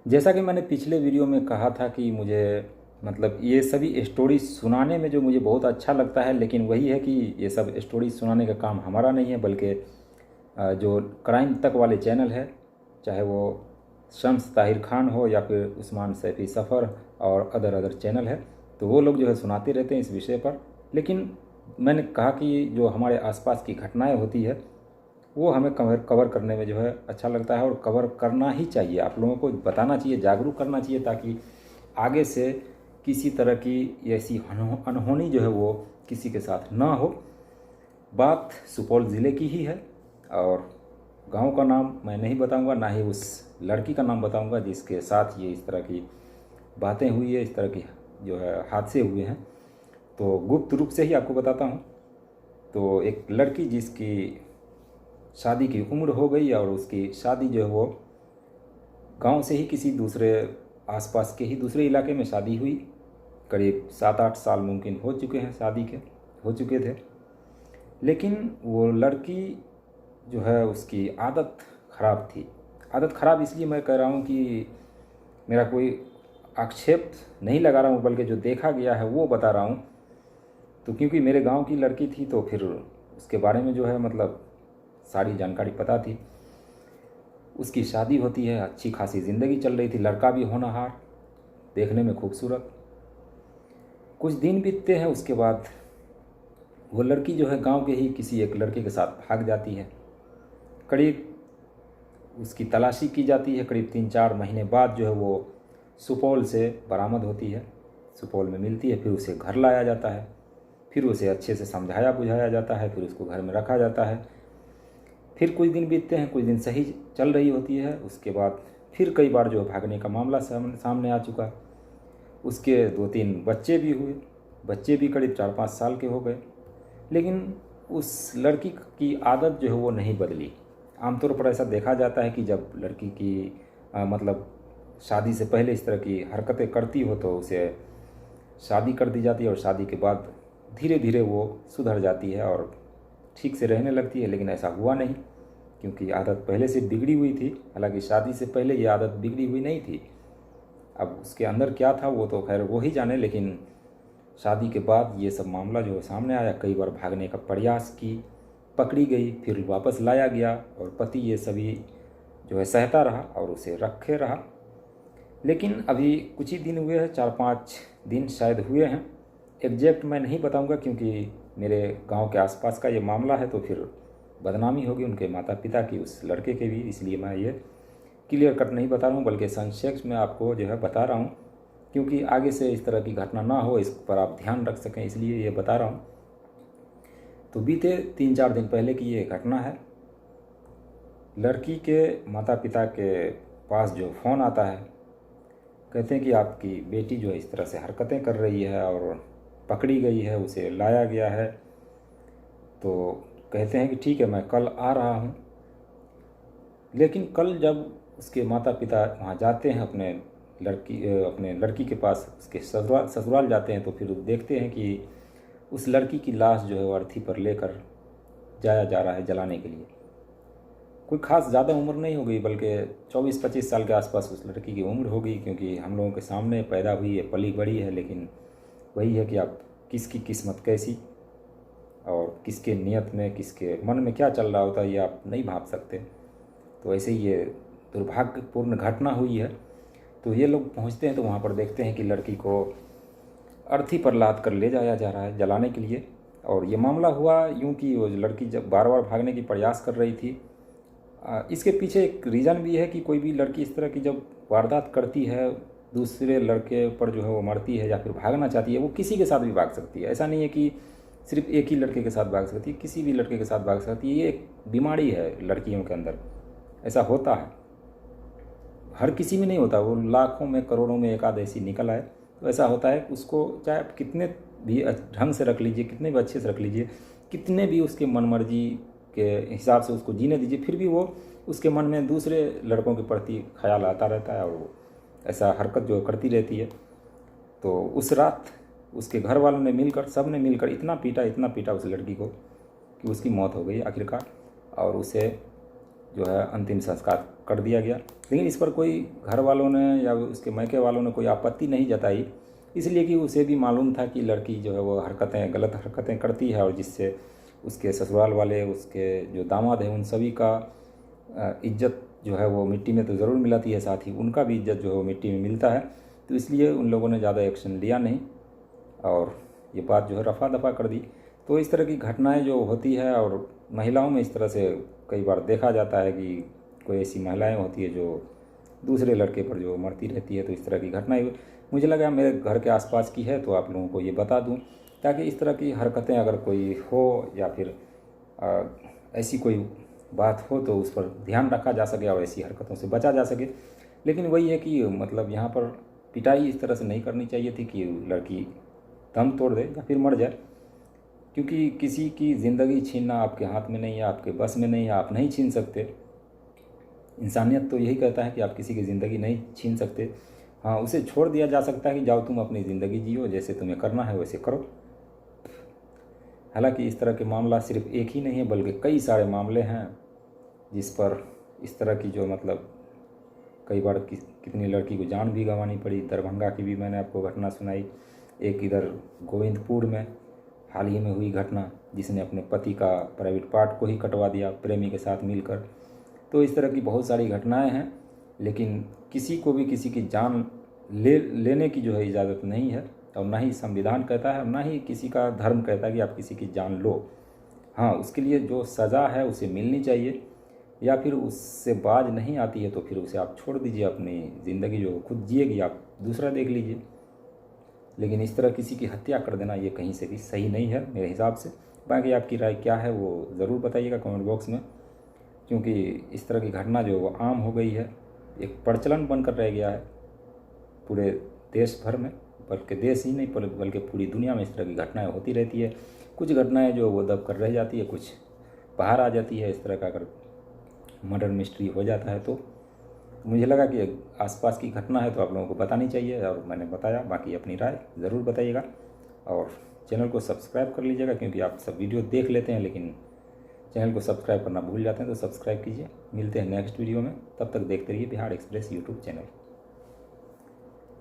जैसा कि मैंने पिछले वीडियो में कहा था कि मुझे मतलब ये सभी स्टोरी सुनाने में जो मुझे बहुत अच्छा लगता है, लेकिन वही है कि ये सब स्टोरी सुनाने का काम हमारा नहीं है, बल्कि जो क्राइम तक वाले चैनल है, चाहे वो शम्स ताहिर खान हो या फिर उस्मान सैफ़ी सफ़र और अदर चैनल है, तो वो लोग जो है सुनाते रहते हैं इस विषय पर। लेकिन मैंने कहा कि जो हमारे आसपास की घटनाएं होती है वो हमें कवर करने में जो है अच्छा लगता है, और कवर करना ही चाहिए। आप लोगों को बताना चाहिए, जागरूक करना चाहिए, ताकि आगे से किसी तरह की ऐसी अनहोनी जो है वो किसी के साथ ना हो। बात सुपौल ज़िले की ही है, और गांव का नाम मैं नहीं बताऊंगा, ना ही उस लड़की का नाम बताऊंगा जिसके साथ ये इस तरह की बातें हुई है, इस तरह की जो है हादसे हुए हैं। तो गुप्त रूप से ही आपको बताता हूँ। तो एक लड़की जिसकी शादी की उम्र हो गई, और उसकी शादी जो है वो गांव से ही किसी दूसरे आसपास के ही दूसरे इलाके में शादी हुई। करीब 7-8 साल मुमकिन हो चुके हैं शादी के, हो चुके थे। लेकिन वो लड़की जो है उसकी आदत ख़राब थी। आदत ख़राब इसलिए मैं कह रहा हूँ कि मेरा कोई आक्षेप नहीं लगा रहा हूँ, बल्कि जो देखा गया है वो बता रहा हूँ। तो क्योंकि मेरे गांव की लड़की थी, तो फिर उसके बारे में जो है मतलब सारी जानकारी पता थी। उसकी शादी होती है, अच्छी खासी ज़िंदगी चल रही थी, लड़का भी होनहार, देखने में खूबसूरत। कुछ दिन बीतते हैं, उसके बाद वो लड़की जो है गांव के ही किसी एक लड़के के साथ भाग जाती है। करीब उसकी तलाशी की जाती है, करीब 3-4 महीने बाद जो है वो सुपौल से बरामद होती है, सुपौल में मिलती है। फिर उसे घर लाया जाता है, फिर उसे अच्छे से समझाया बुझाया जाता है, फिर उसको घर में रखा जाता है। फिर कुछ दिन बीतते हैं, कुछ दिन सही चल रही होती है, उसके बाद फिर कई बार जो भागने का मामला सामने आ चुका। उसके 2-3 बच्चे भी हुए, बच्चे भी करीब 4-5 साल के हो गए। लेकिन उस लड़की की आदत जो है वो नहीं बदली। आमतौर पर ऐसा देखा जाता है कि जब लड़की की मतलब शादी से पहले इस तरह की हरकतें करती हो तो उसे शादी कर दी जाती है, और शादी के बाद धीरे धीरे वो सुधर जाती है और ठीक से रहने लगती है। लेकिन ऐसा हुआ नहीं, क्योंकि आदत पहले से बिगड़ी हुई थी। हालांकि शादी से पहले ये आदत बिगड़ी हुई नहीं थी। अब उसके अंदर क्या था वो तो खैर वो ही जाने, लेकिन शादी के बाद ये सब मामला जो सामने आया। कई बार भागने का प्रयास की, पकड़ी गई, फिर वापस लाया गया, और पति ये सभी जो है सहता रहा और उसे रखे रहा। लेकिन अभी कुछ ही दिन हुए हैं, 4-5 दिन शायद हुए हैं, एग्जैक्ट मैं नहीं बताऊंगा, क्योंकि मेरे गांव के आसपास का ये मामला है, तो फिर बदनामी होगी उनके माता पिता की, उस लड़के के भी। इसलिए मैं ये क्लियर कट नहीं बता रहा हूँ, बल्कि संक्षेप में आपको जो है बता रहा हूँ, क्योंकि आगे से इस तरह की घटना ना हो, इस पर आप ध्यान रख सकें, इसलिए ये बता रहा हूँ। तो बीते 3-4 दिन पहले की ये घटना है। लड़की के माता पिता के पास जो फ़ोन आता है, कहते हैं कि आपकी बेटी जो है इस तरह से हरकतें कर रही है और पकड़ी गई है, उसे लाया गया है। तो कहते हैं कि ठीक है, मैं कल आ रहा हूँ। लेकिन कल जब उसके माता पिता वहाँ जाते हैं, अपने लड़की के पास, उसके ससुराल जाते हैं, तो फिर देखते हैं कि उस लड़की की लाश जो है वो अर्थी पर लेकर जाया जा रहा है जलाने के लिए। कोई ख़ास ज़्यादा उम्र नहीं हो गई, बल्कि 24-25 साल के आसपास उस लड़की की उम्र हो गई, क्योंकि हम लोगों के सामने पैदा हुई है, पली बड़ी है। लेकिन वही है कि आप किसकी किस्मत कैसी और किसके नियत में, किसके मन में क्या चल रहा होता है, ये आप नहीं भाप सकते। तो ऐसे ही ये दुर्भाग्यपूर्ण घटना हुई है। तो ये लोग पहुंचते हैं तो वहाँ पर देखते हैं कि लड़की को अर्थी पर लाद कर ले जाया जा रहा है जलाने के लिए। और ये मामला हुआ यूँ कि वो लड़की जब बार बार भागने की प्रयास कर रही थी। इसके पीछे एक रीज़न भी है कि कोई भी लड़की इस तरह की जब वारदात करती है, दूसरे लड़के पर जो है वो मरती है या फिर भागना चाहती है, वो किसी के साथ भी भाग सकती है। ऐसा नहीं है कि सिर्फ एक ही लड़के के साथ भाग सकती है, किसी भी लड़के के साथ भाग सकती है। ये एक बीमारी है लड़कियों के अंदर, ऐसा होता है। हर किसी में नहीं होता, वो लाखों में करोड़ों में एक आध ऐसी निकल आए तो ऐसा होता है। उसको चाहे आप कितने भी ढंग से रख लीजिए, कितने भी अच्छे से रख लीजिए, कितने भी उसके मनमर्जी के हिसाब से उसको जीने दीजिए, फिर भी वो उसके मन में दूसरे लड़कों के प्रति ख्याल आता रहता है, और वो ऐसा हरकत जो करती रहती है। तो उस रात उसके घर वालों ने मिलकर, सब ने मिलकर इतना पीटा उस लड़की को कि उसकी मौत हो गई आखिरकार, और उसे जो है अंतिम संस्कार कर दिया गया। लेकिन इस पर कोई घर वालों ने या उसके मायके वालों ने कोई आपत्ति नहीं जताई, इसलिए कि उसे भी मालूम था कि लड़की जो है वो गलत हरकतें करती है, और जिससे उसके ससुराल वाले, उसके जो दामाद हैं, उन सभी का इज्जत जो है वो मिट्टी में तो ज़रूर मिलाती है, साथ ही उनका भी इज्जत जो है वो मिट्टी में मिलता है। तो इसलिए उन लोगों ने ज़्यादा एक्शन लिया नहीं और ये बात जो है रफ़ा दफ़ा कर दी। तो इस तरह की घटनाएं जो होती है, और महिलाओं में इस तरह से कई बार देखा जाता है कि कोई ऐसी महिलाएं होती है जो दूसरे लड़के पर जो मरती रहती है। तो इस तरह की घटनाएं मुझे लगा मेरे घर के आसपास की है, तो आप लोगों को ये बता दूं, ताकि इस तरह की हरकतें अगर कोई हो या फिर ऐसी कोई बात हो तो उस पर ध्यान रखा जा सके और ऐसी हरकतों से बचा जा सके। लेकिन वही है कि मतलब यहाँ पर पिटाई इस तरह से नहीं करनी चाहिए थी कि लड़की दम तोड़ दे या फिर मर जाए, क्योंकि किसी की ज़िंदगी छीनना आपके हाथ में नहीं है, आपके बस में नहीं है, आप नहीं छीन सकते। इंसानियत तो यही कहता है कि आप किसी की ज़िंदगी नहीं छीन सकते। हाँ, उसे छोड़ दिया जा सकता है कि जाओ तुम अपनी ज़िंदगी जियो, जैसे तुम्हें करना है वैसे करो। हालांकि इस तरह के मामला सिर्फ एक ही नहीं है, बल्कि कई सारे मामले हैं जिस पर इस तरह की जो मतलब कई बार कितनी लड़की को जान भी गंवानी पड़ी। दरभंगा की भी मैंने आपको घटना सुनाई, एक इधर गोविंदपुर में हाल ही में हुई घटना, जिसने अपने पति का प्राइवेट पार्ट को ही कटवा दिया प्रेमी के साथ मिलकर। तो इस तरह की बहुत सारी घटनाएं हैं, लेकिन किसी को भी किसी की जान लेने की जो है इजाज़त नहीं है, और ना ही संविधान कहता है, ना ही किसी का धर्म कहता है कि आप किसी की जान लो। हाँ, उसके लिए जो सज़ा है उसे मिलनी चाहिए, या फिर उससे बाज नहीं आती है तो फिर उसे आप छोड़ दीजिए, अपनी ज़िंदगी जो खुद जिएगी आप दूसरा देख लीजिए। लेकिन इस तरह किसी की हत्या कर देना ये कहीं से भी सही नहीं है मेरे हिसाब से। बाकी आपकी राय क्या है वो ज़रूर बताइएगा कमेंट बॉक्स में, क्योंकि इस तरह की घटना जो वो आम हो गई है, एक प्रचलन बनकर रह गया है पूरे देश भर में, बल्कि देश ही नहीं बल्कि पूरी दुनिया में इस तरह की घटनाएं होती रहती है। कुछ घटनाएं जो वो दब कर रह जाती है, कुछ बाहर आ जाती है। इस तरह का अगर मर्डर मिस्ट्री हो जाता है तो मुझे लगा कि आसपास की घटना है तो आप लोगों को बतानी चाहिए, और मैंने बताया। बाकी अपनी राय ज़रूर बताइएगा, और चैनल को सब्सक्राइब कर लीजिएगा, क्योंकि आप सब वीडियो देख लेते हैं लेकिन चैनल को सब्सक्राइब करना भूल जाते हैं। तो सब्सक्राइब कीजिए। मिलते हैं नेक्स्ट वीडियो में, तब तक देखते रहिए बिहार एक्सप्रेस यूट्यूब चैनल।